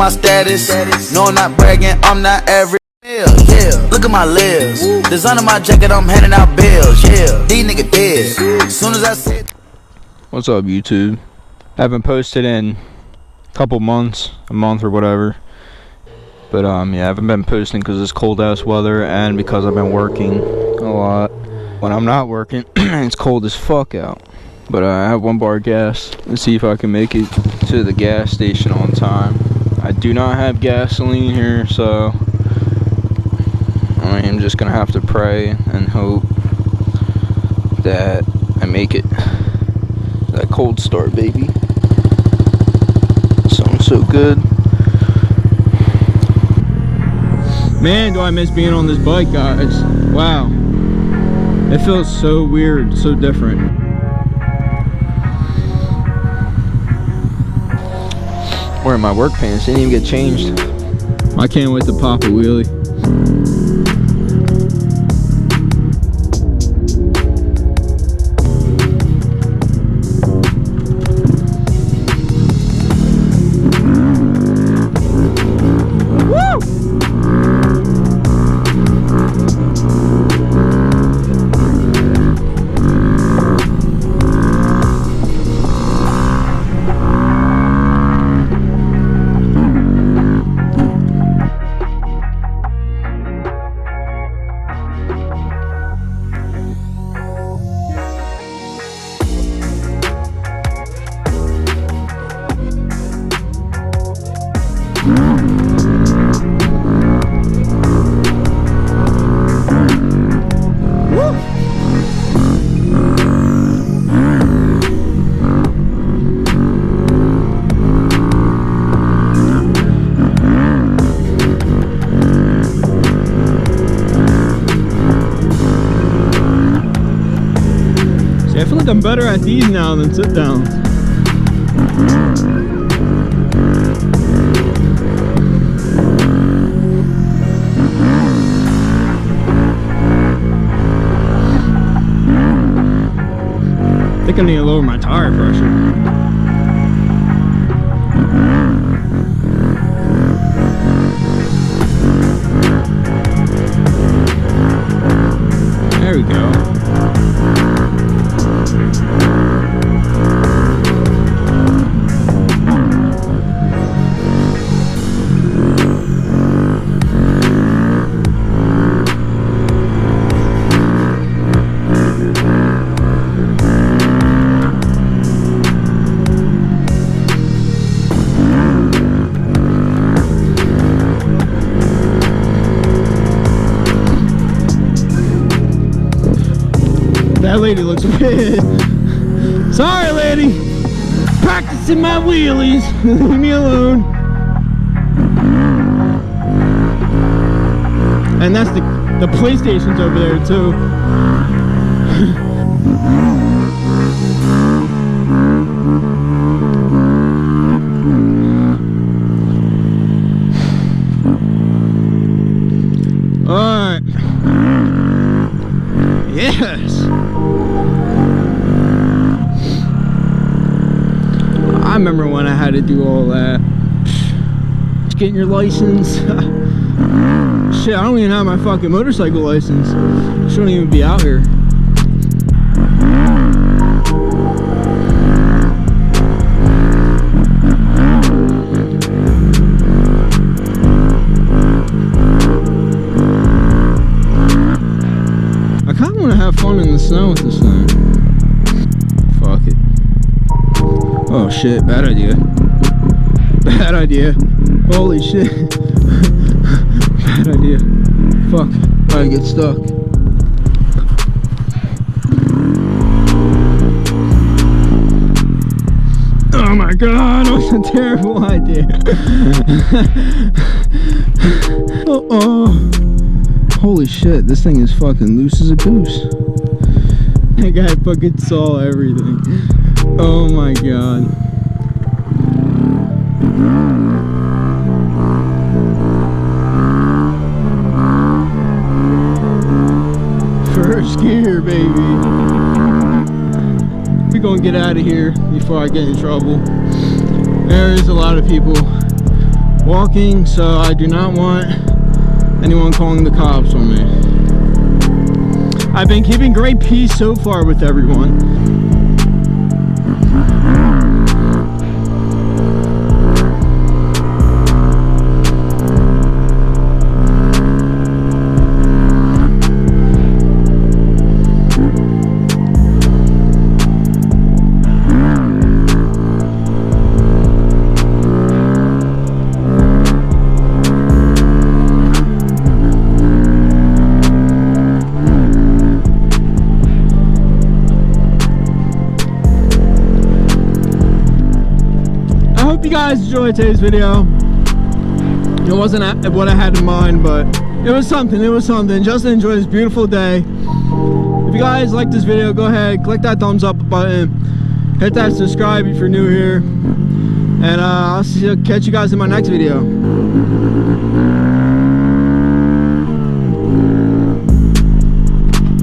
my status. No, I'm not bragging, I'm not average. Yeah, look at my lips. This under my jacket, I'm handing out bills. Yeah, these niggas dead. As soon as I sit. What's up, YouTube? I haven't posted in a couple months, a month or whatever. But yeah, I haven't been posting because it's cold ass weather and because I've been working a lot. When I'm not working, it's cold as fuck out. But I have 1 bar of gas. Let's see if I can make it to the gas station on time. I do not have gasoline here, so I am just gonna have to pray and hope that I make it. That cold start, baby. Sounds so good. Man, do I miss being on this bike, guys. Wow. It feels so weird, so different. Wearing my work pants, didn't even get changed. I can't wait to pop a wheelie. I feel like I'm better at these now than sit down. I think I need to lower my tire pressure. There we go. That lady looks pissed. Sorry, lady. Practicing my wheelies. Leave me alone. And that's the PlayStation's over there too. All right. Yes. I remember when I had to do all that. Just getting your license. Shit, I don't even have my fucking motorcycle license. Shouldn't even be out here. I kind of want to have fun in the snow with this thing. Fuck it. Oh shit, bad idea. Bad idea. Holy shit. Bad idea. Fuck. I get stuck. Oh my god, that was a terrible idea. Uh-oh. Holy shit, this thing is fucking loose as a goose. That guy fucking saw everything. Oh my god. First gear, baby. We're gonna get out of here before I get in trouble. There is a lot of people walking, so I do not want anyone calling the cops on me. I've been keeping great peace so far with everyone. You guys enjoyed today's video. It wasn't what I had in mind, but it was something. Just enjoy this beautiful day. If you guys like this video, go ahead, click that thumbs up button, hit that subscribe if you're new here, and I'll catch you guys in my next video.